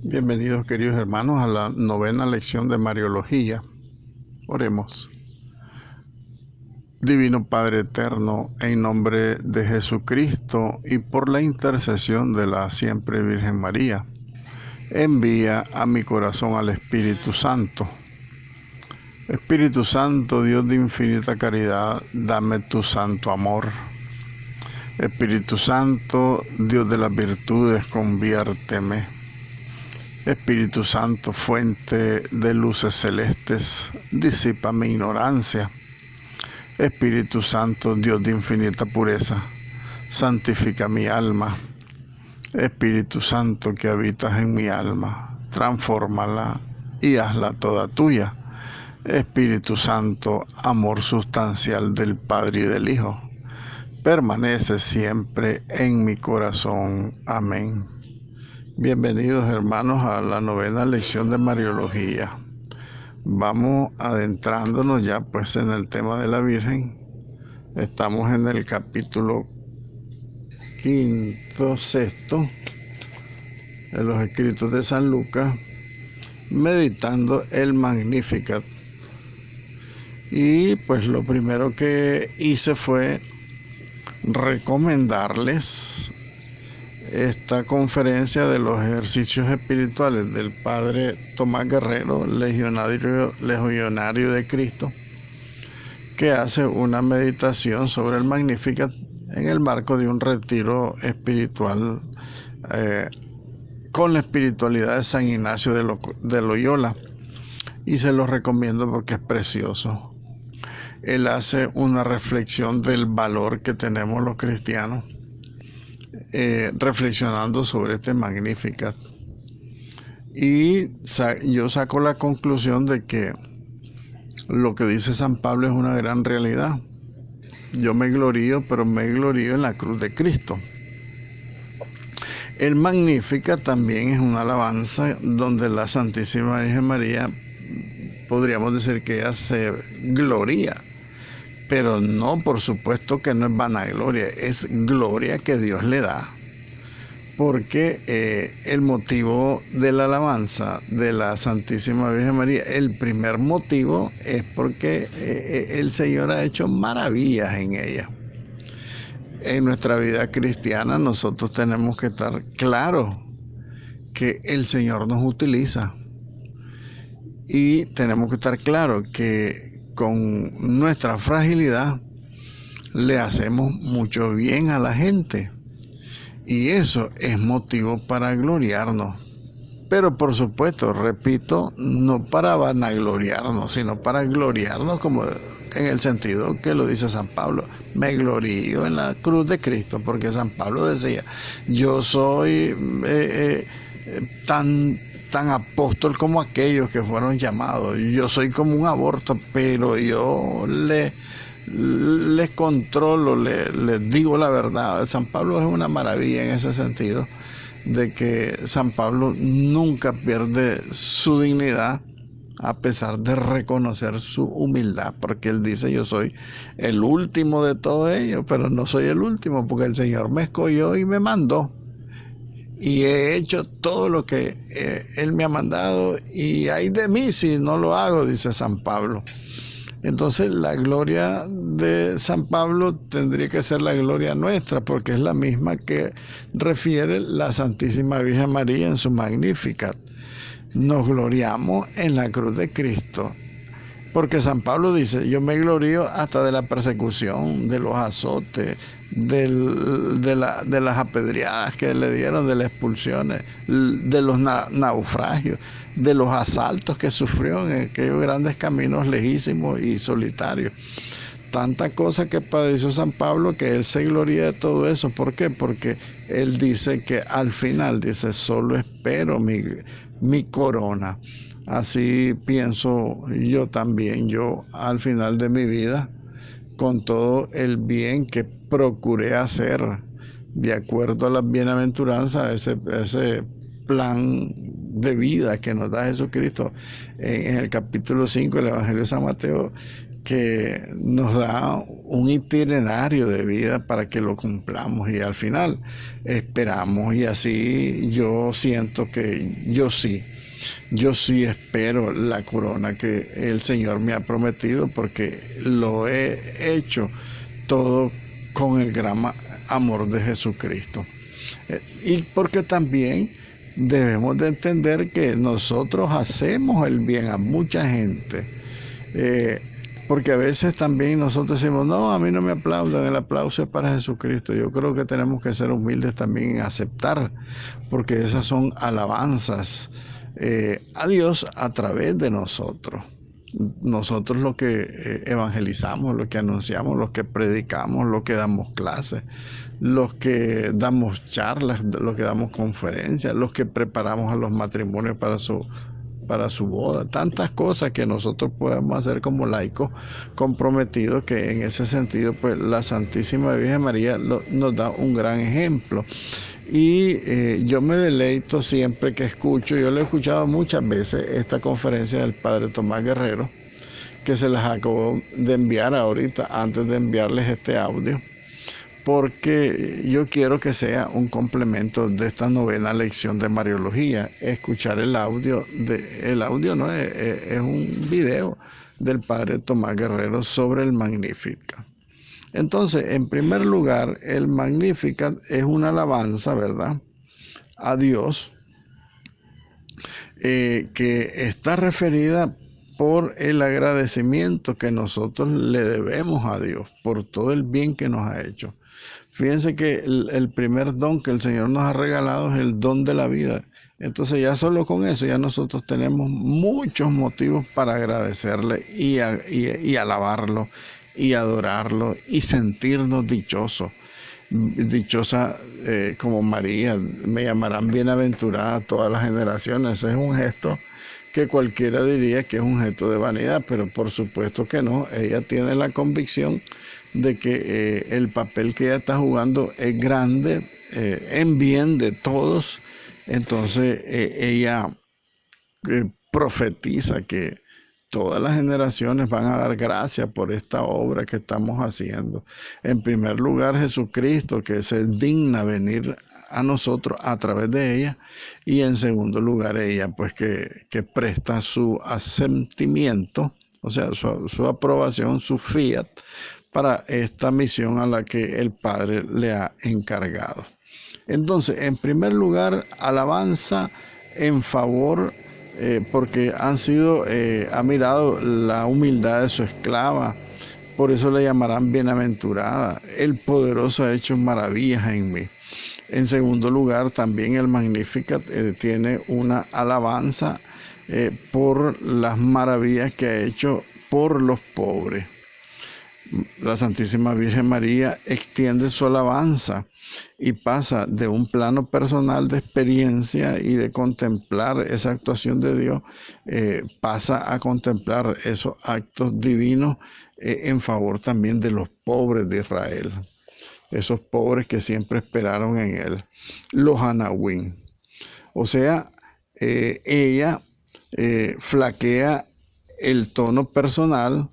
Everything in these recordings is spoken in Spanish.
Bienvenidos, queridos hermanos, a la novena lección de Mariología. Oremos. Divino Padre eterno, en nombre de Jesucristo y por la intercesión de la siempre Virgen María, envía a mi corazón al Espíritu Santo. Espíritu Santo, Dios de infinita caridad, dame tu santo amor. Espíritu Santo, Dios de las virtudes, conviérteme. Espíritu Santo, fuente de luces celestes, disipa mi ignorancia. Espíritu Santo, Dios de infinita pureza, santifica mi alma. Espíritu Santo que habitas en mi alma, transfórmala y hazla toda tuya. Espíritu Santo, amor sustancial del Padre y del Hijo, permanece siempre en mi corazón. Amén. Bienvenidos, hermanos, a la novena lección de Mariología. Vamos adentrándonos ya pues en el tema de la Virgen. Estamos en el capítulo 6 de los escritos de San Lucas, meditando el Magnificat. Y pues lo primero que hice fue recomendarles esta conferencia de los ejercicios espirituales del Padre Tomás Guerrero, legionario de Cristo, que hace una meditación sobre el Magnificat en el marco de un retiro espiritual con la espiritualidad de San Ignacio de Loyola, y se los recomiendo porque es precioso. Él hace una reflexión del valor que tenemos los cristianos, reflexionando sobre este Magnificat. Y yo saco la conclusión de que lo que dice San Pablo es una gran realidad. Yo me glorío, pero me glorío en la cruz de Cristo. El Magnificat también es una alabanza donde la Santísima Virgen María, podríamos decir que ella se gloria, pero no, por supuesto que no es vanagloria, es gloria que Dios le da, porque el motivo de la alabanza de la Santísima Virgen María, el primer motivo es porque el Señor ha hecho maravillas en ella. En nuestra vida cristiana nosotros tenemos que estar claros que el Señor nos utiliza, y tenemos que estar claros que con nuestra fragilidad le hacemos mucho bien a la gente, y eso es motivo para gloriarnos. Pero por supuesto, repito, no para vanagloriarnos, sino para gloriarnos, como en el sentido que lo dice San Pablo: me glorío en la cruz de Cristo, porque San Pablo decía: yo soy tan apóstol como aquellos que fueron llamados, yo soy como un aborto, pero yo les controlo, les digo la verdad. San Pablo es una maravilla en ese sentido, de que San Pablo nunca pierde su dignidad a pesar de reconocer su humildad, porque él dice: yo soy el último de todos ellos, pero no soy el último, porque el Señor me escogió y me mandó, y he hecho todo lo que Él me ha mandado, y ay de mí si no lo hago, dice San Pablo. Entonces la gloria de San Pablo tendría que ser la gloria nuestra, porque es la misma que refiere la Santísima Virgen María en su Magnificat. Nos gloriamos en la cruz de Cristo, porque San Pablo dice: yo me glorío hasta de la persecución, de los azotes, de las apedreadas que le dieron, de las expulsiones, de los naufragios, de los asaltos que sufrió en aquellos grandes caminos lejísimos y solitarios. Tanta cosa que padeció San Pablo, que él se gloria de todo eso. ¿Por qué? Porque él dice que al final, dice: solo espero mi corona. Así pienso yo también. Yo al final de mi vida, con todo el bien que procuré hacer de acuerdo a las bienaventuranzas, ese plan de vida que nos da Jesucristo en el capítulo 5 del Evangelio de San Mateo, que nos da un itinerario de vida para que lo cumplamos, y al final esperamos, y así yo siento que yo sí espero la corona que el Señor me ha prometido, porque lo he hecho todo con el gran amor de Jesucristo. Y porque también debemos de entender que nosotros hacemos el bien a mucha gente. Porque a veces también nosotros decimos, no, a mí no me aplaudan, el aplauso es para Jesucristo. Yo creo que tenemos que ser humildes también en aceptar, porque esas son alabanzas a Dios a través de nosotros. Nosotros lo que evangelizamos, lo que anunciamos, los que predicamos, los que damos clases, los que damos charlas, los que damos conferencias, los que preparamos a los matrimonios para su boda, tantas cosas que nosotros podemos hacer como laicos comprometidos, que en ese sentido pues la Santísima Virgen María nos da un gran ejemplo. Y yo me deleito siempre que escucho, yo lo he escuchado muchas veces, esta conferencia del Padre Tomás Guerrero, que se las acabo de enviar ahorita antes de enviarles este audio, porque yo quiero que sea un complemento de esta novena lección de Mariología, escuchar el audio, es un video del Padre Tomás Guerrero sobre el Magnificat. Entonces, en primer lugar, el Magnificat es una alabanza, ¿verdad?, a Dios, que está referida por el agradecimiento que nosotros le debemos a Dios por todo el bien que nos ha hecho. Fíjense que el primer don que el Señor nos ha regalado es el don de la vida. Entonces ya solo con eso ya nosotros tenemos muchos motivos para agradecerle y alabarlo y adorarlo y sentirnos dichosos. Dichosa como María, me llamarán bienaventurada todas las generaciones. Ese es un gesto que cualquiera diría que es un gesto de vanidad, pero por supuesto que no. Ella tiene la convicción de que el papel que ella está jugando es grande, en bien de todos. Entonces ella profetiza que todas las generaciones van a dar gracias por esta obra que estamos haciendo. En primer lugar, Jesucristo, que se digna venir a nosotros a través de ella, y en segundo lugar ella, pues que presta su asentimiento, o sea, su aprobación, su fiat, para esta misión a la que el Padre le ha encargado. Entonces, en primer lugar, alabanza en favor, porque ha mirado la humildad de su esclava, por eso le llamarán bienaventurada. El poderoso ha hecho maravillas en mí. En segundo lugar, también el Magnificat tiene una alabanza por las maravillas que ha hecho por los pobres. La Santísima Virgen María extiende su alabanza y pasa de un plano personal de experiencia y de contemplar esa actuación de Dios, pasa a contemplar esos actos divinos en favor también de los pobres de Israel, esos pobres que siempre esperaron en él, los Anahuín. O sea, ella flaquea el tono personal,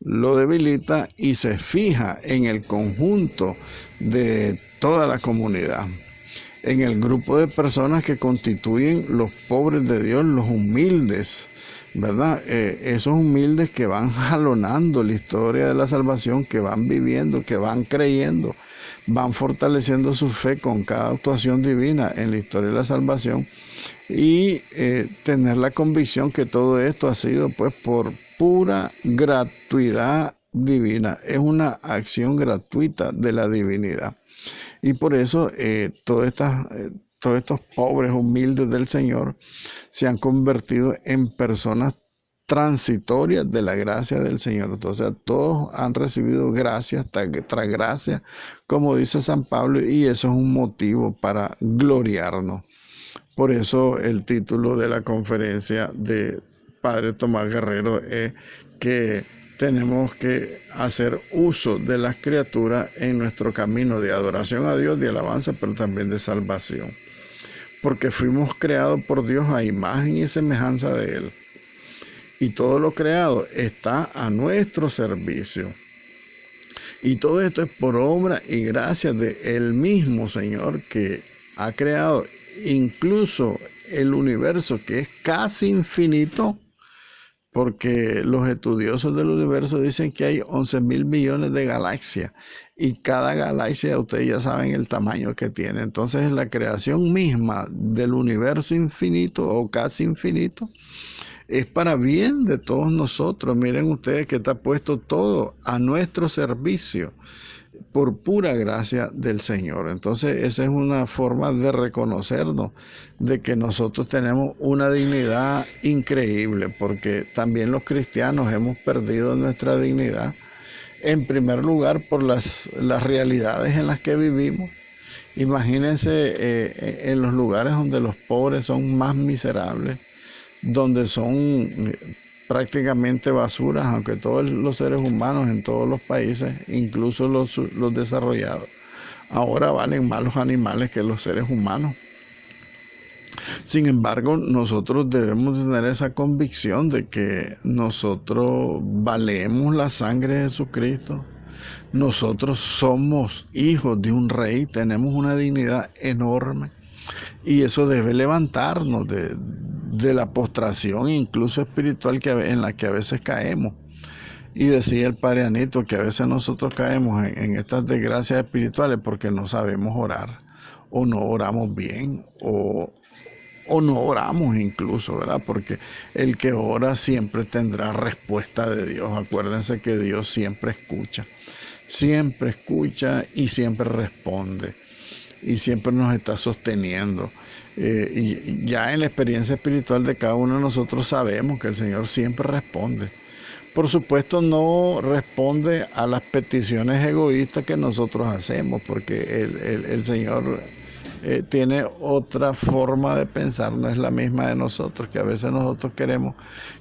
lo debilita y se fija en el conjunto de toda la comunidad, en el grupo de personas que constituyen los pobres de Dios, los humildes, ¿verdad? Esos humildes que van jalonando la historia de la salvación, que van viviendo, que van creyendo, van fortaleciendo su fe con cada actuación divina en la historia de la salvación, y tener la convicción que todo esto ha sido pues por pura gratuidad divina. Es una acción gratuita de la divinidad. Y por eso todos estos pobres humildes del Señor se han convertido en personas transitorias de la gracia del Señor. Entonces todos han recibido gracia tras gracia, como dice San Pablo, y eso es un motivo para gloriarnos. Por eso el título de la conferencia de Padre Tomás Guerrero es que tenemos que hacer uso de las criaturas en nuestro camino de adoración a Dios, de alabanza, pero también de salvación. Porque fuimos creados por Dios a imagen y semejanza de Él. y todo lo creado está a nuestro servicio. Y todo esto es por obra y gracia de el mismo Señor que ha creado incluso el universo, que es casi infinito, porque los estudiosos del universo dicen que hay 11.000 millones de galaxias y cada galaxia, ustedes ya saben el tamaño que tiene. Entonces la creación misma del universo infinito o casi infinito es para bien de todos nosotros. Miren ustedes que está puesto todo a nuestro servicio por pura gracia del Señor. Entonces esa es una forma de reconocernos de que nosotros tenemos una dignidad increíble, porque también los cristianos hemos perdido nuestra dignidad, en primer lugar por las realidades en las que vivimos. Imagínense en los lugares donde los pobres son más miserables, donde son prácticamente basuras, aunque todos los seres humanos en todos los países, incluso los desarrollados, ahora valen más los animales que los seres humanos. Sin embargo, nosotros debemos tener esa convicción de que nosotros valemos la sangre de Jesucristo. Nosotros somos hijos de un rey, tenemos una dignidad enorme. Y eso debe levantarnos de la postración, incluso espiritual, en la que a veces caemos. Y decía el padre Anito que a veces nosotros caemos en estas desgracias espirituales porque no sabemos orar, o no oramos bien, o no oramos incluso, ¿verdad? Porque el que ora siempre tendrá respuesta de Dios. Acuérdense que Dios siempre escucha y siempre responde. Y siempre nos está sosteniendo. Y ya en la experiencia espiritual de cada uno de nosotros sabemos que el Señor siempre responde. Por supuesto, no responde a las peticiones egoístas que nosotros hacemos, porque el Señor tiene otra forma de pensar, no es la misma de nosotros, que a veces nosotros queremos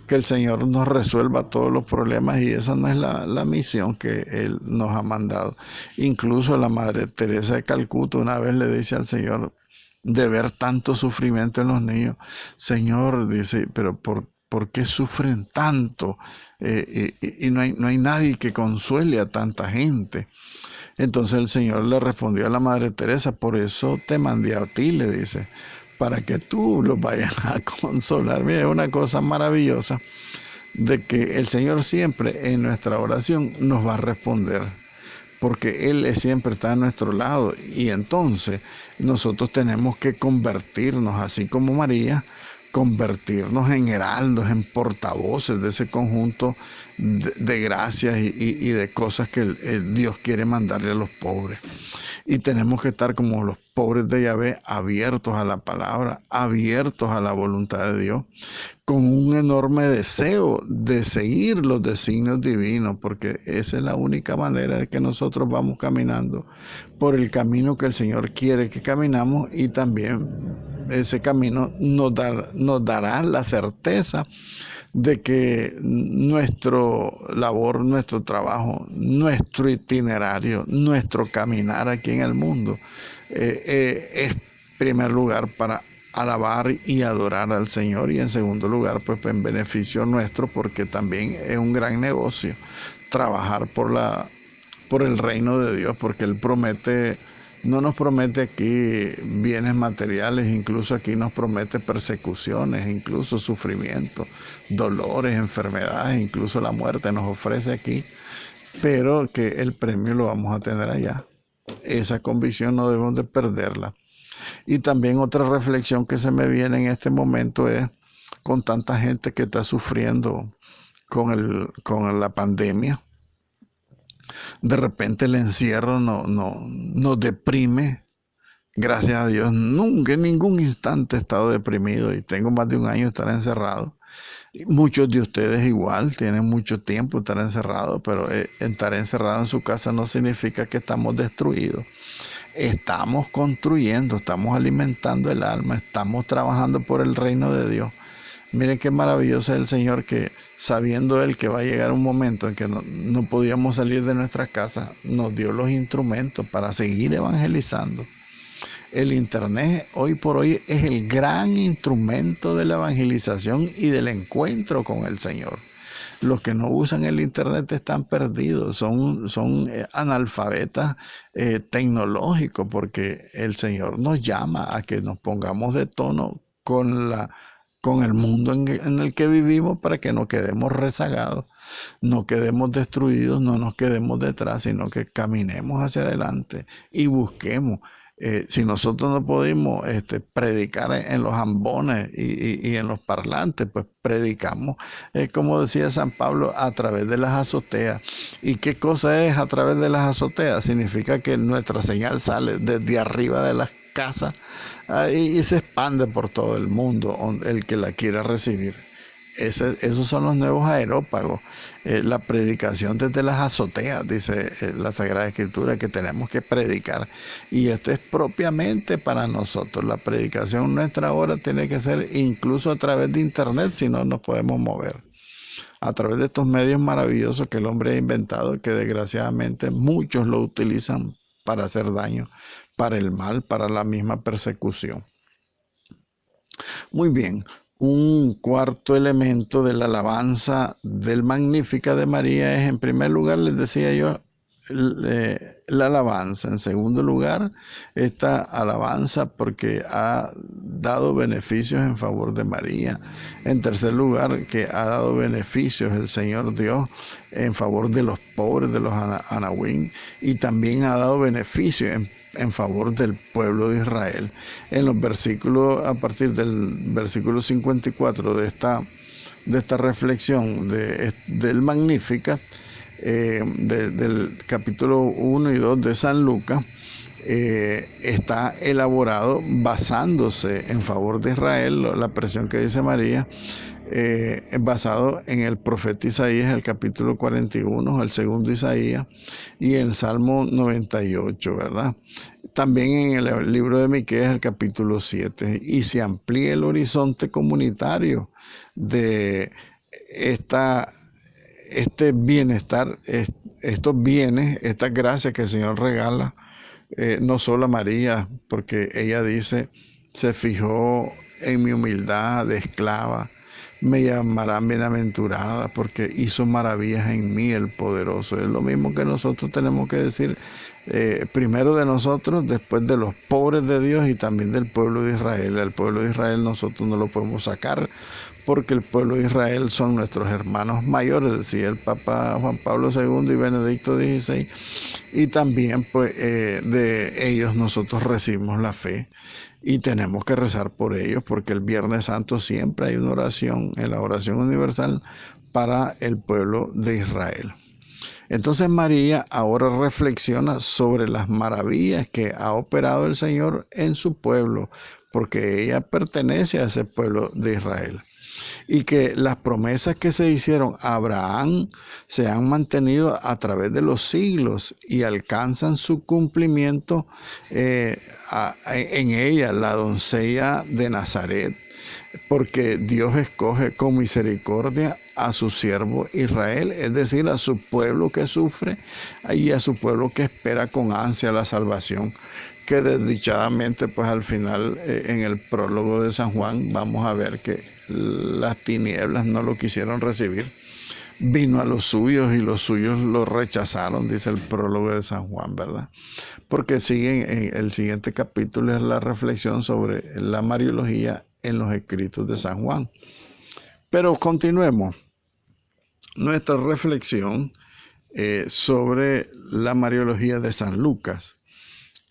que el Señor nos resuelva todos los problemas y esa no es la misión que Él nos ha mandado. Incluso la Madre Teresa de Calcuta una vez le dice al Señor, de ver tanto sufrimiento en los niños, Señor, dice, pero ¿por qué sufren tanto? Y no hay nadie que consuele a tanta gente. Entonces el Señor le respondió a la Madre Teresa, por eso te mandé a ti, le dice, para que tú los vayas a consolar. Mira, es una cosa maravillosa de que el Señor siempre en nuestra oración nos va a responder, porque Él siempre está a nuestro lado. Y entonces nosotros tenemos que convertirnos, así como María, convertirnos en heraldos, en portavoces de ese conjunto de gracias y de cosas que Dios quiere mandarle a los pobres. Y tenemos que estar como los pobres de Yahvé, abiertos a la palabra, abiertos a la voluntad de Dios, con un enorme deseo de seguir los designios divinos, porque esa es la única manera de que nosotros vamos caminando por el camino que el Señor quiere que caminamos, y también ese camino nos dará la certeza de que nuestro labor, nuestro trabajo, nuestro itinerario, nuestro caminar aquí en el mundo es primer lugar para alabar y adorar al Señor, y en segundo lugar pues en beneficio nuestro, porque también es un gran negocio trabajar por el reino de Dios, porque Él no nos promete aquí bienes materiales, incluso aquí nos promete persecuciones, incluso sufrimiento, dolores, enfermedades, incluso la muerte nos ofrece aquí, pero que el premio lo vamos a tener allá. Esa convicción no debemos de perderla. Y también otra reflexión que se me viene en este momento es, con tanta gente que está sufriendo con la pandemia, de repente el encierro nos deprime. Gracias a Dios, nunca en ningún instante he estado deprimido y tengo más de un año de estar encerrado. Y muchos de ustedes igual tienen mucho tiempo de estar encerrados, pero estar encerrado en su casa no significa que estamos destruidos. Estamos construyendo, estamos alimentando el alma, estamos trabajando por el reino de Dios. Miren qué maravilloso es el Señor, que sabiendo Él que va a llegar un momento en que no podíamos salir de nuestras casas, nos dio los instrumentos para seguir evangelizando. El Internet hoy por hoy es el gran instrumento de la evangelización y del encuentro con el Señor. Los que no usan el Internet están perdidos, son analfabetas tecnológicos, porque el Señor nos llama a que nos pongamos de tono con el mundo en el que vivimos, para que no quedemos rezagados, no quedemos destruidos, no nos quedemos detrás, sino que caminemos hacia adelante y busquemos. Si nosotros no podemos predicar en los ambones y en los parlantes, pues predicamos, como decía San Pablo, a través de las azoteas. ¿Y qué cosa es a través de las azoteas? Significa que nuestra señal sale desde arriba de las casas y se expande por todo el mundo, el que la quiera recibir. Esos son los nuevos aerópagos, la predicación desde las azoteas, dice la Sagrada Escritura, que tenemos que predicar. Y esto es propiamente para nosotros. La predicación nuestra ahora tiene que ser incluso a través de Internet, si no nos podemos mover. A través de estos medios maravillosos que el hombre ha inventado, que desgraciadamente muchos lo utilizan para hacer daño, para el mal, para la misma persecución. Muy bien. Un cuarto elemento de la alabanza del Magníficat de María es, en primer lugar, les decía yo, la alabanza. En segundo lugar, esta alabanza porque ha dado beneficios en favor de María. En tercer lugar, que ha dado beneficios el Señor Dios en favor de los pobres, de los anahuín, y también ha dado beneficios en favor del pueblo de Israel. En los versículos, a partir del versículo 54 de esta reflexión del Magníficat, del capítulo 1 y 2 de San Lucas, está elaborado basándose en favor de Israel, la expresión que dice María, basado en el profeta Isaías, el capítulo 41, el segundo Isaías, y el Salmo 98, ¿verdad? También en el libro de Miqueas, el capítulo 7, y se amplía el horizonte comunitario de este bienestar, estos bienes, estas gracias que el Señor regala, no solo a María, porque ella dice, se fijó en mi humildad de esclava, me llamarán bienaventurada porque hizo maravillas en mí el poderoso. Es lo mismo que nosotros tenemos que decir, primero de nosotros, después de los pobres de Dios y también del pueblo de Israel. El pueblo de Israel nosotros no lo podemos sacar, porque el pueblo de Israel son nuestros hermanos mayores, decía el Papa Juan Pablo II y Benedicto XVI, y también pues de ellos nosotros recibimos la fe y tenemos que rezar por ellos, porque el Viernes Santo siempre hay una oración, en la oración universal, para el pueblo de Israel. Entonces María ahora reflexiona sobre las maravillas que ha operado el Señor en su pueblo, porque ella pertenece a ese pueblo de Israel, y que las promesas que se hicieron a Abraham se han mantenido a través de los siglos y alcanzan su cumplimiento en ella, la doncella de Nazaret, porque Dios escoge con misericordia a su siervo Israel, es decir, a su pueblo que sufre y a su pueblo que espera con ansia la salvación, que desdichadamente pues al final en el prólogo de San Juan vamos a ver que las tinieblas no lo quisieron recibir. Vino a los suyos y los suyos lo rechazaron, dice el prólogo de San Juan, ¿verdad? Porque sigue en el siguiente capítulo, es la reflexión sobre la mariología en los escritos de San Juan. Pero continuemos nuestra reflexión sobre la mariología de San Lucas.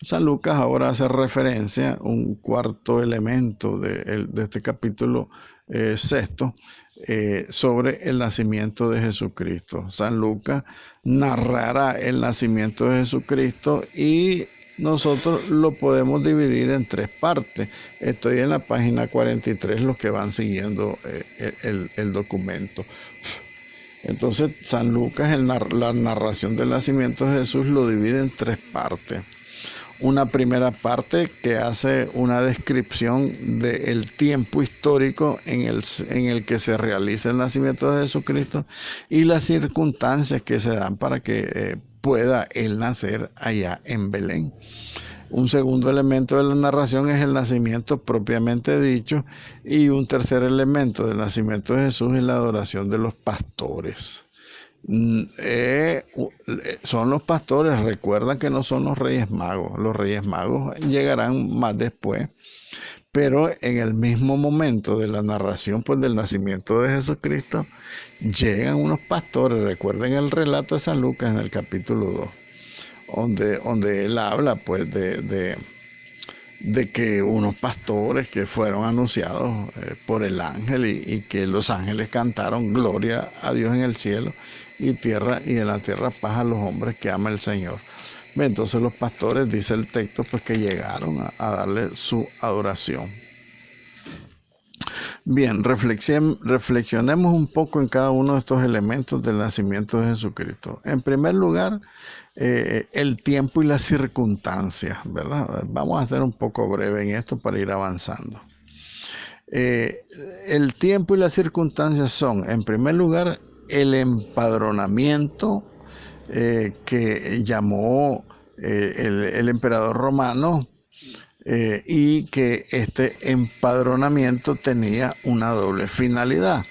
San Lucas ahora hace referencia a un cuarto elemento de este capítulo sexto, sobre el nacimiento de Jesucristo. San Lucas narrará el nacimiento de Jesucristo y nosotros lo podemos dividir en tres partes. Estoy en la página 43, los que van siguiendo el documento. Entonces San Lucas, la narración del nacimiento de Jesús, lo divide en tres partes. Una primera parte que hace una descripción del tiempo histórico en el que se realiza el nacimiento de Jesucristo y las circunstancias que se dan para que pueda él nacer allá en Belén. Un segundo elemento de la narración es el nacimiento propiamente dicho, y un tercer elemento del nacimiento de Jesús es la adoración de los pastores. Son los pastores, recuerda que no son los Reyes Magos. Los Reyes Magos llegarán más después, pero en el mismo momento de la narración, pues, del nacimiento de Jesucristo, llegan unos pastores. Recuerden el relato de San Lucas en el capítulo 2, donde él habla, pues, de que unos pastores que fueron anunciados por el ángel, y que los ángeles cantaron gloria a Dios en el cielo, y en la tierra paz a los hombres que ama el Señor. Entonces los pastores, dice el texto, pues, que llegaron a darle su adoración. Bien, reflexionemos un poco en cada uno de estos elementos del nacimiento de Jesucristo. En primer lugar, el tiempo y las circunstancias, ¿verdad? Vamos a ser un poco breve en esto para ir avanzando. El tiempo y las circunstancias son, en primer lugar, el empadronamiento que llamó el emperador romano, y que este empadronamiento tenía una doble finalidad.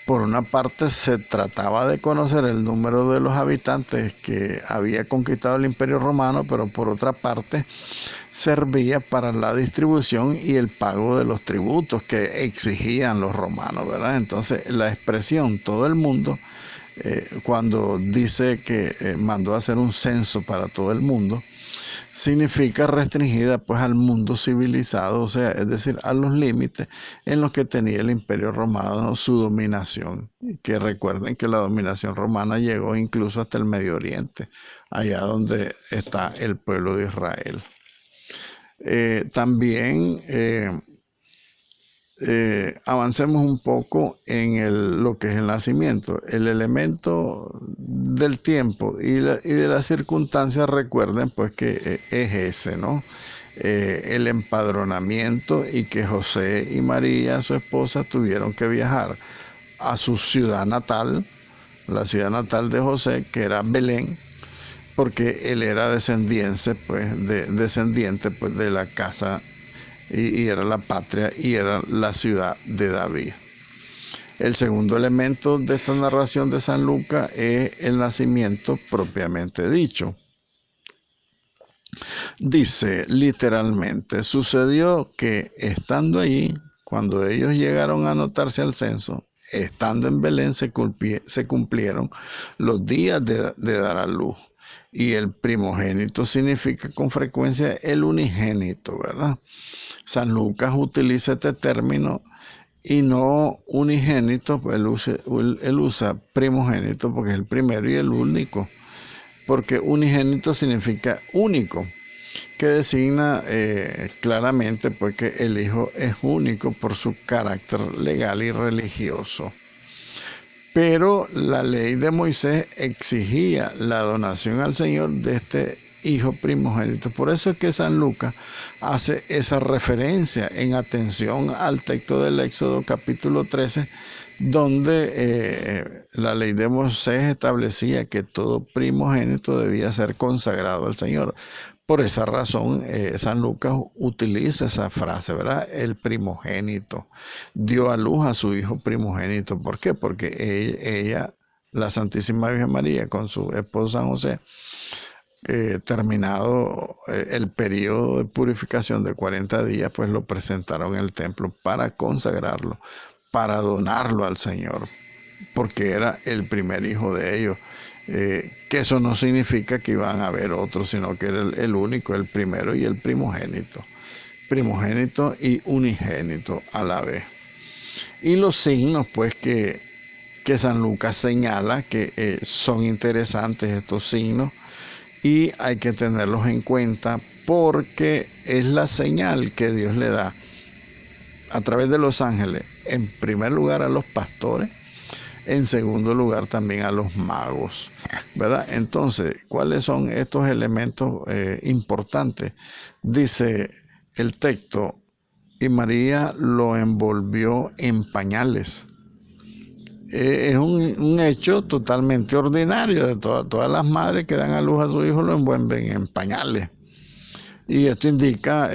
Por una parte, se trataba de conocer el número de los habitantes que había conquistado el Imperio Romano, pero por otra parte servía para la distribución y el pago de los tributos que exigían los romanos, ¿verdad? Entonces, la expresión todo el mundo, cuando dice que mandó a hacer un censo para todo el mundo, significa restringida, pues, al mundo civilizado, o sea, es decir, a los límites en los que tenía el Imperio Romano su dominación. Que recuerden que la dominación romana llegó incluso hasta el Medio Oriente, allá donde está el pueblo de Israel. También avancemos un poco en lo que es el nacimiento. El elemento del tiempo y de las circunstancias, recuerden, pues, que es ese, ¿no? El empadronamiento, y que José y María, su esposa, tuvieron que viajar a su ciudad natal, la ciudad natal de José, que era Belén, porque él era descendiente, pues, de la casa, y era la patria y era la ciudad de David. El segundo elemento de esta narración de San Lucas es el nacimiento propiamente dicho. Dice literalmente: sucedió que estando allí, cuando ellos llegaron a anotarse al censo, estando en Belén, se cumplieron los días de dar a luz. Y el primogénito significa con frecuencia el unigénito, ¿verdad? San Lucas utiliza este término y no unigénito, pues él usa primogénito porque es el primero y el único, porque unigénito significa único, que designa claramente, pues, que el Hijo es único por su carácter legal y religioso. Pero la ley de Moisés exigía la donación al Señor de este hijo primogénito. Por eso es que San Lucas hace esa referencia en atención al texto del Éxodo capítulo 13, donde la ley de Moisés establecía que todo primogénito debía ser consagrado al Señor. Por esa razón, San Lucas utiliza esa frase, ¿verdad? El primogénito dio a luz a su hijo primogénito. ¿Por qué? Porque ella, la Santísima Virgen María, con su esposo San José, terminado el periodo de purificación de 40 días, pues lo presentaron en el templo para consagrarlo, para donarlo al Señor, porque era el primer hijo de ellos. Que eso no significa que iban a haber otros, sino que era el único, el primero y el primogénito y unigénito a la vez. Y los signos, pues, que San Lucas señala, que son interesantes estos signos, y hay que tenerlos en cuenta porque es la señal que Dios le da a través de los ángeles, en primer lugar a los pastores, en segundo lugar también a los magos, ¿verdad? Entonces, ¿cuáles son estos elementos importantes? Dice el texto: y María lo envolvió en pañales. Es un hecho totalmente ordinario de todas las madres que dan a luz a su hijo, lo envuelven en pañales. Y esto indica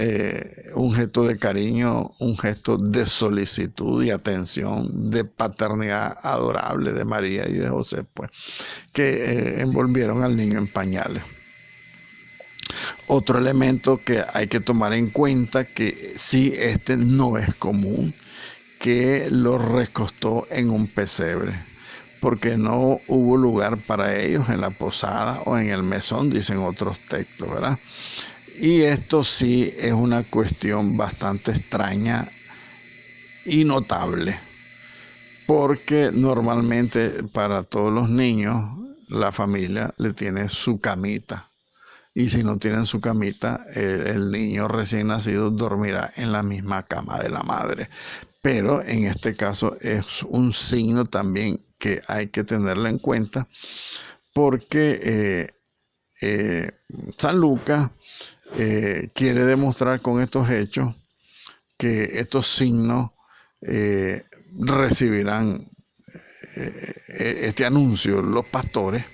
un gesto de cariño, un gesto de solicitud y atención, de paternidad adorable de María y de José, pues, que envolvieron al niño en pañales. Otro elemento que hay que tomar en cuenta, que sí, este no es común, que lo recostó en un pesebre, porque no hubo lugar para ellos en la posada o en el mesón, dicen otros textos, ¿verdad? Y esto sí es una cuestión bastante extraña y notable, porque normalmente para todos los niños la familia le tiene su camita. Y si no tienen su camita, el niño recién nacido dormirá en la misma cama de la madre. Pero en este caso es un signo también que hay que tenerlo en cuenta, porque San Lucas quiere demostrar con estos hechos que estos signos recibirán este anuncio los pastores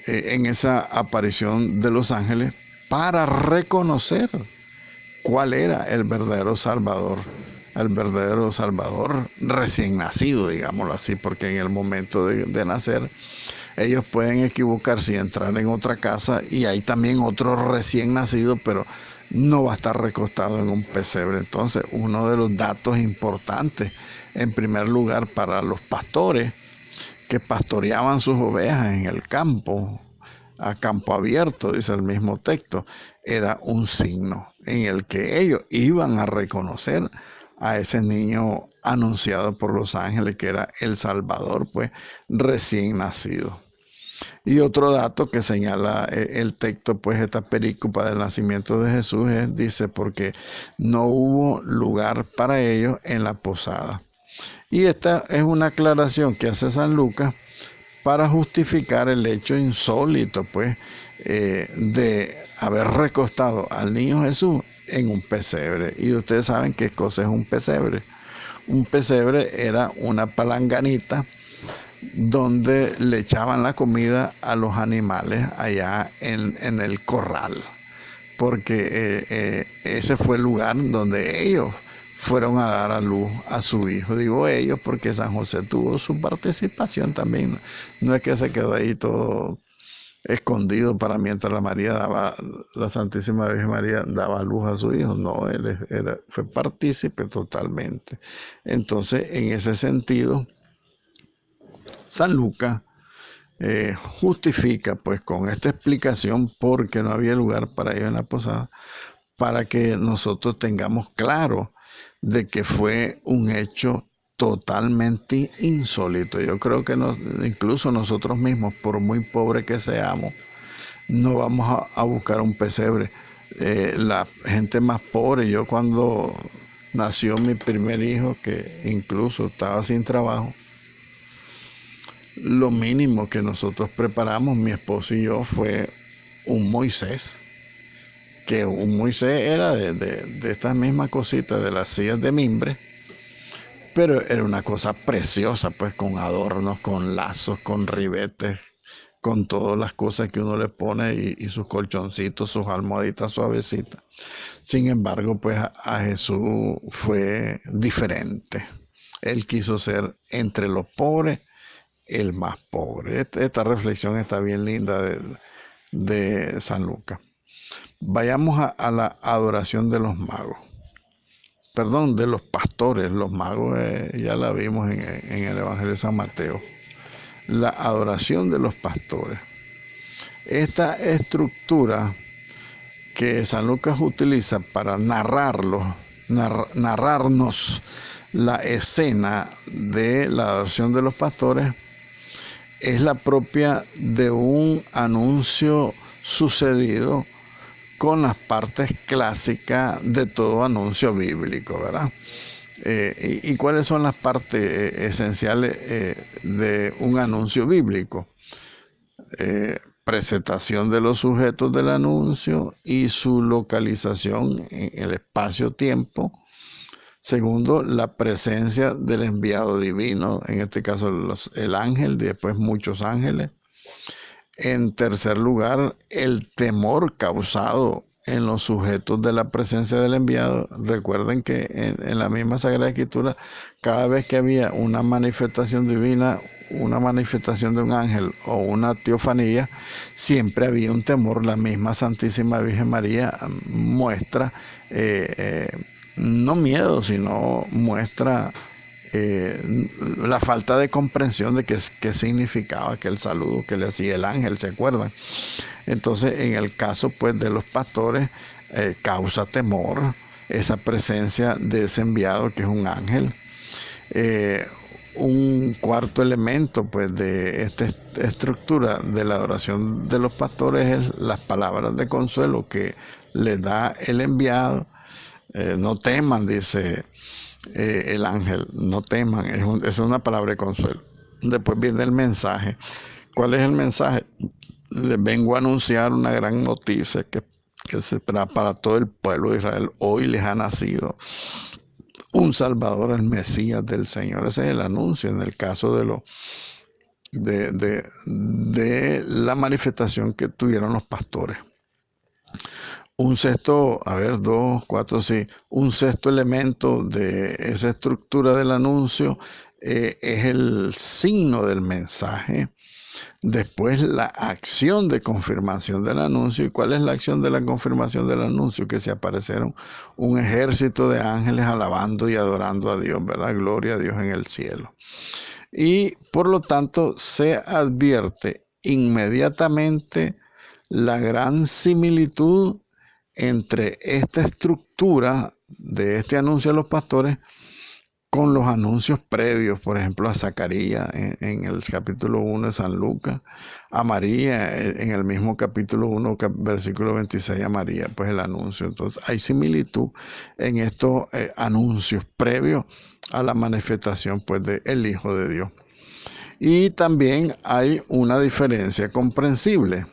en esa aparición de los ángeles, para reconocer cuál era el verdadero Salvador recién nacido, digámoslo así, porque en el momento de nacer ellos pueden equivocarse y entrar en otra casa y hay también otro recién nacido, pero no va a estar recostado en un pesebre. Entonces, uno de los datos importantes, en primer lugar, para los pastores que pastoreaban sus ovejas en el campo, a campo abierto, dice el mismo texto, era un signo en el que ellos iban a reconocer a ese niño anunciado por los ángeles, que era el Salvador, pues recién nacido. Y otro dato que señala el texto, pues esta perícopa del nacimiento de Jesús, dice, porque no hubo lugar para ellos en la posada. Y esta es una aclaración que hace San Lucas para justificar el hecho insólito, pues, de haber recostado al niño Jesús en un pesebre. Y ustedes saben qué cosa es un pesebre. Un pesebre era una palanganita donde le echaban la comida a los animales allá en el corral, porque ese fue el lugar donde ellos fueron a dar a luz a su hijo. Digo ellos porque San José tuvo su participación también. No es que se quedó ahí todo escondido para mientras la Santísima Virgen María daba a luz a su hijo. No, él fue partícipe totalmente. Entonces, en ese sentido, San Lucas justifica pues con esta explicación porque no había lugar para ellos en la posada, para que nosotros tengamos claro de que fue un hecho totalmente insólito. Yo creo que incluso nosotros mismos, por muy pobres que seamos, no vamos a buscar un pesebre. La gente más pobre, yo cuando nació mi primer hijo, que incluso estaba sin trabajo, lo mínimo que nosotros preparamos, mi esposo y yo, fue un Moisés, que un Moisés era de estas mismas cositas, de las sillas de mimbre, pero era una cosa preciosa, pues con adornos, con lazos, con ribetes, con todas las cosas que uno le pone y sus colchoncitos, sus almohaditas suavecitas. Sin embargo, pues a Jesús fue diferente. Él quiso ser entre los pobres el más pobre. Esta reflexión está bien linda de San Lucas. Vayamos a la adoración de los magos. Perdón, de los pastores. Los magos ya la vimos en el Evangelio de San Mateo. La adoración de los pastores. Esta estructura que San Lucas utiliza para narrarnos la escena de la adoración de los pastores, es la propia de un anuncio sucedido con las partes clásicas de todo anuncio bíblico, ¿verdad? ¿Y cuáles son las partes esenciales de un anuncio bíblico? Presentación de los sujetos del anuncio y su localización en el espacio-tiempo. Segundo, la presencia del enviado divino, en este caso el ángel, después muchos ángeles. En tercer lugar, el temor causado en los sujetos de la presencia del enviado. Recuerden que en la misma Sagrada Escritura, cada vez que había una manifestación divina, una manifestación de un ángel o una teofanía, siempre había un temor. La misma Santísima Virgen María muestra no miedo, sino muestra la falta de comprensión de qué significaba aquel saludo que le hacía el ángel, ¿se acuerdan? Entonces, en el caso pues de los pastores, causa temor esa presencia de ese enviado que es un ángel. Un cuarto elemento pues de esta estructura de la adoración de los pastores es las palabras de consuelo que les da el enviado. No teman, dice el ángel, no teman, es una palabra de consuelo. Después viene el mensaje. ¿Cuál es el mensaje? Les vengo a anunciar una gran noticia que se espera para todo el pueblo de Israel. Hoy les ha nacido un Salvador, el Mesías del Señor. Ese es el anuncio en el caso de la manifestación que tuvieron los pastores. Un sexto, un sexto elemento de esa estructura del anuncio es el signo del mensaje. Después la acción de confirmación del anuncio. ¿Y cuál es la acción de la confirmación del anuncio? Que se aparecieron un ejército de ángeles alabando y adorando a Dios, ¿verdad? Gloria a Dios en el cielo. Y por lo tanto se advierte inmediatamente la gran similitud entre esta estructura de este anuncio a los pastores con los anuncios previos, por ejemplo, a Zacarías en el capítulo 1 de San Lucas, a María en el mismo capítulo 1, versículo 26, a María, pues el anuncio. Entonces, hay similitud en estos anuncios previos a la manifestación, pues, del Hijo de Dios. Y también hay una diferencia comprensible.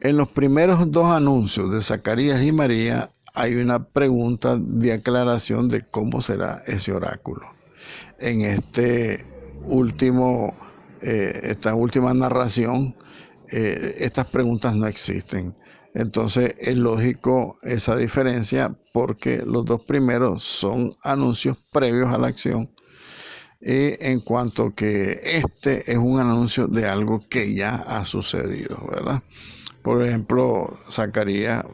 En los primeros dos anuncios de Zacarías y María hay una pregunta de aclaración de cómo será ese oráculo. En esta última narración, estas preguntas no existen. Entonces es lógico esa diferencia porque los dos primeros son anuncios previos a la acción. En cuanto que este es un anuncio de algo que ya ha sucedido, ¿verdad? Por ejemplo, Zacarías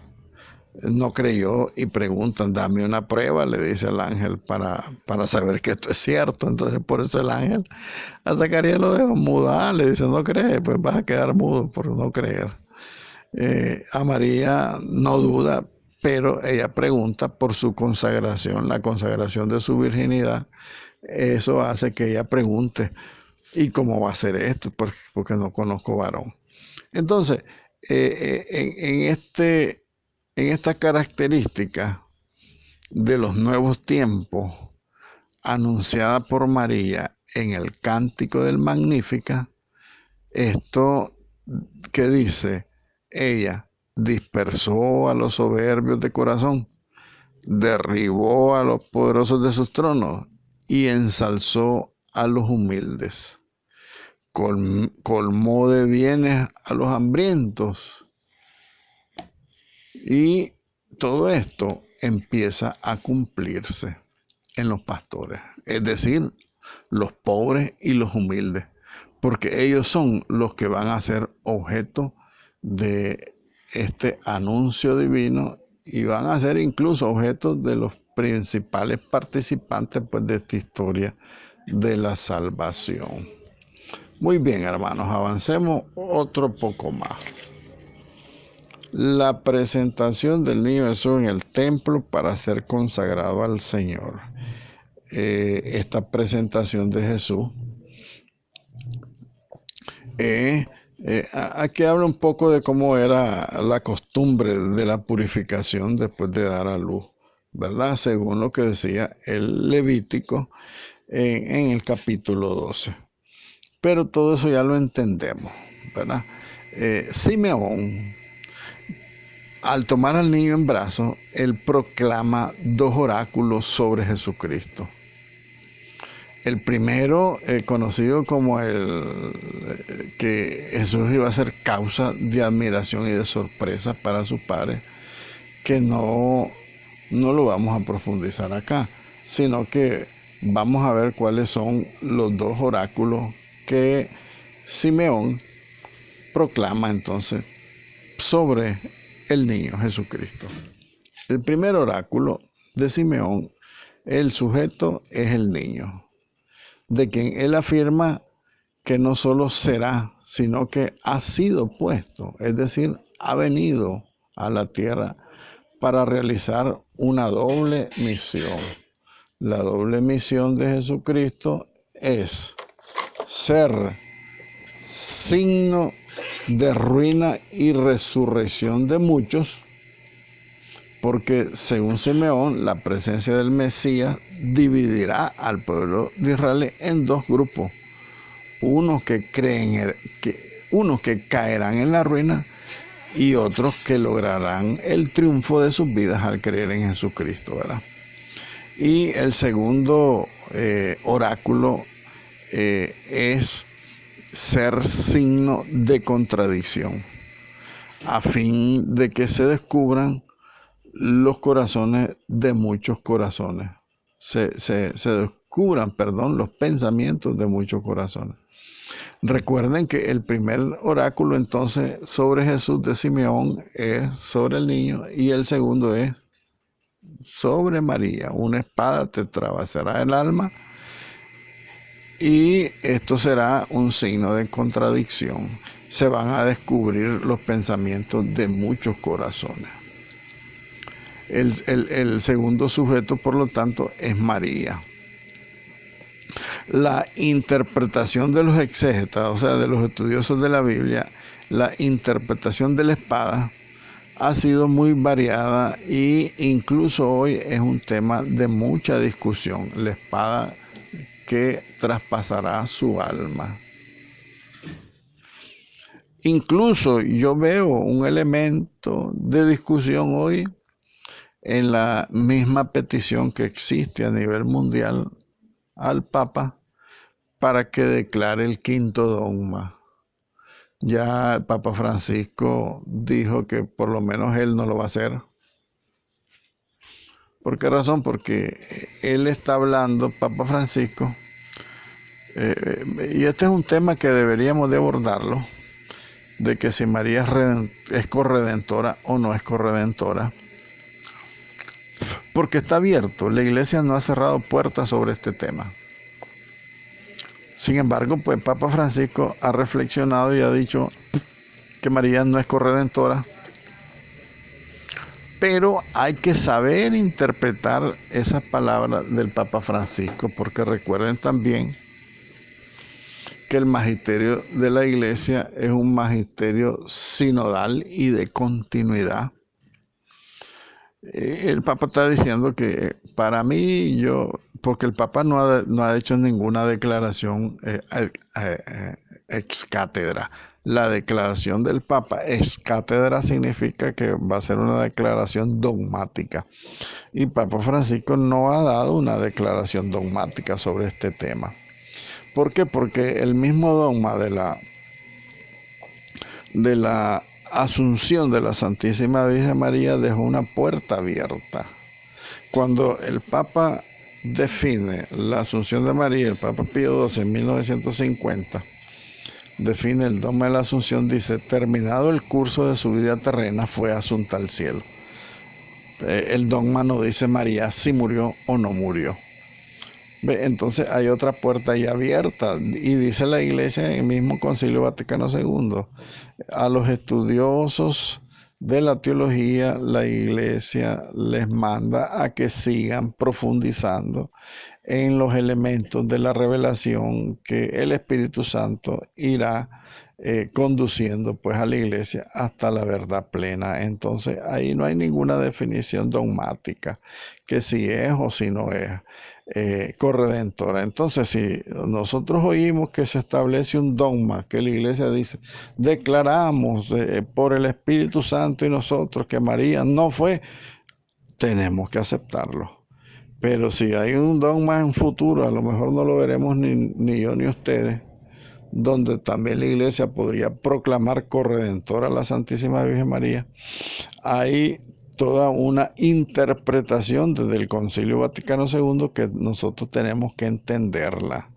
no creyó y preguntan, dame una prueba, le dice el ángel, para saber que esto es cierto. Entonces por eso el ángel a Zacarías lo dejó mudo. Le dice, no crees, pues vas a quedar mudo por no creer. A María no duda, pero ella pregunta por su consagración, la consagración de su virginidad. Eso hace que ella pregunte, ¿y cómo va a ser esto? Porque no conozco varón. Entonces, en esta característica de los nuevos tiempos anunciada por María en el Cántico del Magnífica, esto que dice, ella dispersó a los soberbios de corazón, derribó a los poderosos de sus tronos y ensalzó a los humildes. Colmó de bienes a los hambrientos. Y todo esto empieza a cumplirse en los pastores, es decir, los pobres y los humildes, porque ellos son los que van a ser objeto de este anuncio divino y van a ser incluso objeto de los principales participantes, pues, de esta historia de la salvación. Muy bien, hermanos, avancemos otro poco más. La presentación del niño Jesús en el templo para ser consagrado al Señor. Esta presentación de Jesús aquí habla un poco de cómo era la costumbre de la purificación después de dar a luz, ¿verdad? Según lo que decía el Levítico en el capítulo 12. Pero todo eso ya lo entendemos, ¿verdad? Simeón, al tomar al niño en brazos, él proclama dos oráculos sobre Jesucristo. El primero, conocido como que Jesús iba a ser causa de admiración y de sorpresa para sus padres, que no lo vamos a profundizar acá, sino que vamos a ver cuáles son los dos oráculos que Simeón proclama entonces sobre el niño Jesucristo. El primer oráculo de Simeón, el sujeto es el niño, de quien él afirma que no solo será, sino que ha sido puesto, es decir, ha venido a la tierra para realizar una doble misión. La doble misión de Jesucristo es ser signo de ruina y resurrección de muchos, porque según Simeón, la presencia del Mesías dividirá al pueblo de Israel en dos grupos, unos que caerán en la ruina y otros que lograrán el triunfo de sus vidas al creer en Jesucristo, ¿verdad? Y el segundo oráculo es ser signo de contradicción, a fin de que se descubran los corazones de muchos corazones. Se descubran, los pensamientos de muchos corazones. Recuerden que el primer oráculo entonces sobre Jesús de Simeón es sobre el niño y el segundo es sobre María. Una espada te atravesará el alma y esto será un signo de contradicción. Se van a descubrir los pensamientos de muchos corazones. El segundo sujeto, por lo tanto, es María. La interpretación de los exégetas, o sea, de los estudiosos de la Biblia, la interpretación de la espada ha sido muy variada e incluso hoy es un tema de mucha discusión, la espada que traspasará su alma. Incluso yo veo un elemento de discusión hoy en la misma petición que existe a nivel mundial al Papa para que declare el quinto dogma. Ya el Papa Francisco dijo que por lo menos él no lo va a hacer. ¿Por qué razón? Porque él está hablando, Papa Francisco, y este es un tema que deberíamos de abordarlo, de que si María es corredentora o no es corredentora, porque está abierto, la Iglesia no ha cerrado puertas sobre este tema. Sin embargo, pues Papa Francisco ha reflexionado y ha dicho que María no es corredentora, pero hay que saber interpretar esas palabras del Papa Francisco, porque recuerden también que el magisterio de la Iglesia es un magisterio sinodal y de continuidad. El Papa está diciendo que para mí, porque el Papa no ha hecho ninguna declaración ex cátedra. La declaración del Papa ex cátedra significa que va a ser una declaración dogmática. Y Papa Francisco no ha dado una declaración dogmática sobre este tema. ¿Por qué? Porque el mismo dogma de la Asunción de la Santísima Virgen María dejó una puerta abierta. Cuando el Papa define la Asunción de María, el Papa Pío XII en 1950, define el dogma de la Asunción, dice: terminado el curso de su vida terrena, fue asunta al cielo. El dogma no dice María si murió o no murió. Entonces hay otra puerta ahí abierta, y dice la Iglesia en el mismo Concilio Vaticano II, a los estudiosos de la teología, la Iglesia les manda a que sigan profundizando en los elementos de la revelación que el Espíritu Santo irá conduciendo pues a la Iglesia hasta la verdad plena. Entonces ahí no hay ninguna definición dogmática que si es o si no es corredentora. Entonces, si nosotros oímos que se establece un dogma, que la Iglesia dice, declaramos por el Espíritu Santo y nosotros que María no fue, tenemos que aceptarlo. Pero si hay un dogma en futuro, a lo mejor no lo veremos ni yo ni ustedes, donde también la iglesia podría proclamar corredentora a la Santísima Virgen María. Hay toda una interpretación desde el Concilio Vaticano II que nosotros tenemos que entenderla.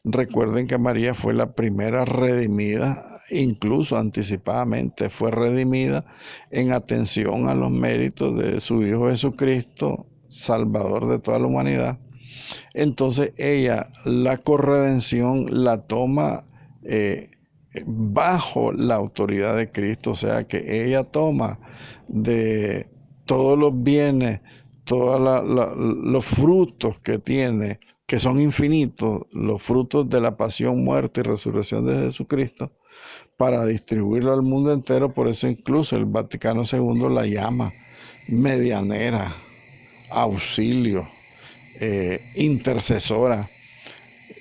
Recuerden que María fue la primera redimida, incluso anticipadamente fue redimida en atención a los méritos de su Hijo Jesucristo, Salvador de toda la humanidad. Entonces ella la corredención la toma bajo la autoridad de Cristo, o sea que ella toma de todos los bienes, todos los frutos que tiene, que son infinitos, los frutos de la pasión, muerte y resurrección de Jesucristo, para distribuirlo al mundo entero. Por eso incluso el Vaticano II la llama medianera, auxilio, intercesora,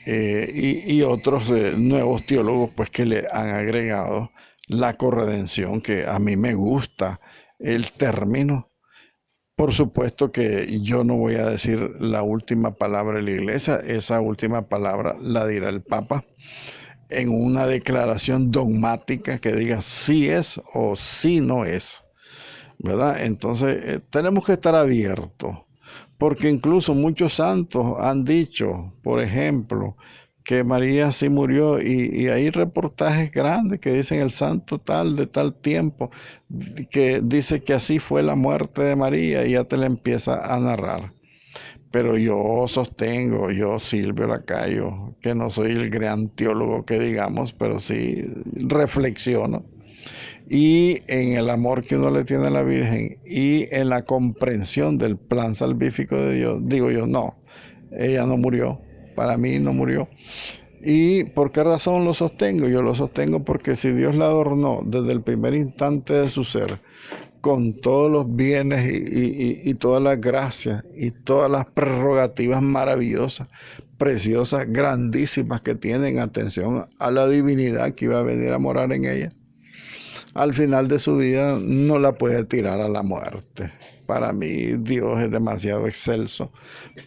y otros nuevos teólogos pues que le han agregado la corredención, que a mí me gusta el término. Por supuesto que yo no voy a decir la última palabra de la iglesia, esa última palabra la dirá el Papa en una declaración dogmática que diga sí es o sí no es, ¿verdad? Entonces tenemos que estar abiertos, porque incluso muchos santos han dicho, por ejemplo, que María sí murió, y hay reportajes grandes que dicen el santo tal de tal tiempo, que dice que así fue la muerte de María, y ya te la empieza a narrar. Pero yo sostengo, yo Silvio Lacayo, que no soy el gran teólogo que digamos, pero sí reflexiono, y en el amor que uno le tiene a la Virgen y en la comprensión del plan salvífico de Dios, digo yo, no, ella no murió, para mí no murió. ¿Y por qué razón lo sostengo? Yo lo sostengo porque si Dios la adornó desde el primer instante de su ser, con todos los bienes y todas las gracias y todas las prerrogativas maravillosas, preciosas, grandísimas que tienen atención a la divinidad que iba a venir a morar en ella, al final de su vida no la puede tirar a la muerte. Para mí Dios es demasiado excelso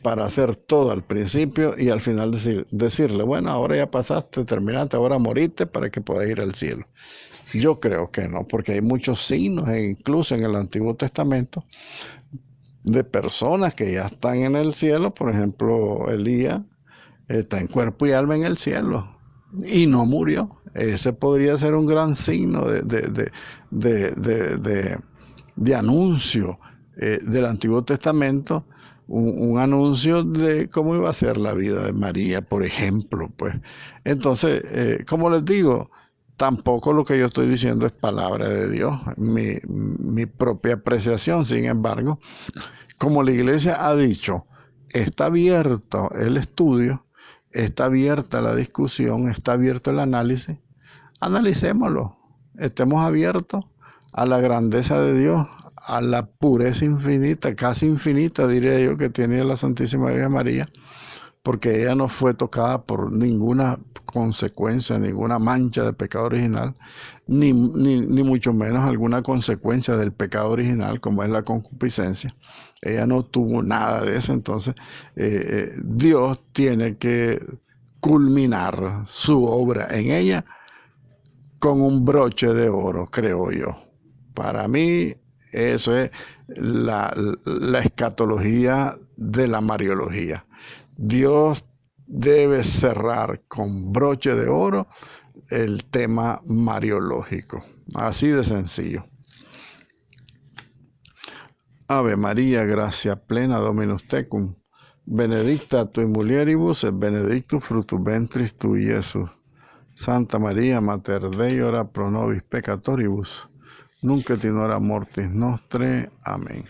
para hacer todo al principio y al final decirle, bueno, ahora ya pasaste, terminaste, ahora moriste para que puedas ir al cielo. Yo creo que no, porque hay muchos signos, e incluso en el Antiguo Testamento, de personas que ya están en el cielo. Por ejemplo, Elías está en cuerpo y alma en el cielo y no murió. Ese podría ser un gran signo de anuncio del Antiguo Testamento, un anuncio de cómo iba a ser la vida de María, por ejemplo. Pues entonces, como les digo, tampoco lo que yo estoy diciendo es palabra de Dios, mi propia apreciación. Sin embargo, como la iglesia ha dicho, está abierto el estudio, está abierta la discusión, está abierto el análisis. Analicémoslo, estemos abiertos a la grandeza de Dios, a la pureza infinita, casi infinita, diría yo, que tiene la Santísima Virgen María, porque ella no fue tocada por ninguna consecuencia, ninguna mancha de pecado original, ni mucho menos alguna consecuencia del pecado original, como es la concupiscencia. Ella no tuvo nada de eso. Entonces Dios tiene que culminar su obra en ella con un broche de oro, creo yo. Para mí, eso es la escatología de la mariología. Dios debe cerrar con broche de oro el tema mariológico. Así de sencillo. Ave María, gracia plena, Dominus tecum. Benedicta tui mulieribus et benedictus fructus ventris tui, Iesus. Santa María, Mater Dei, ora pro nobis peccatoribus, nunc et in hora mortis nostre. Amén.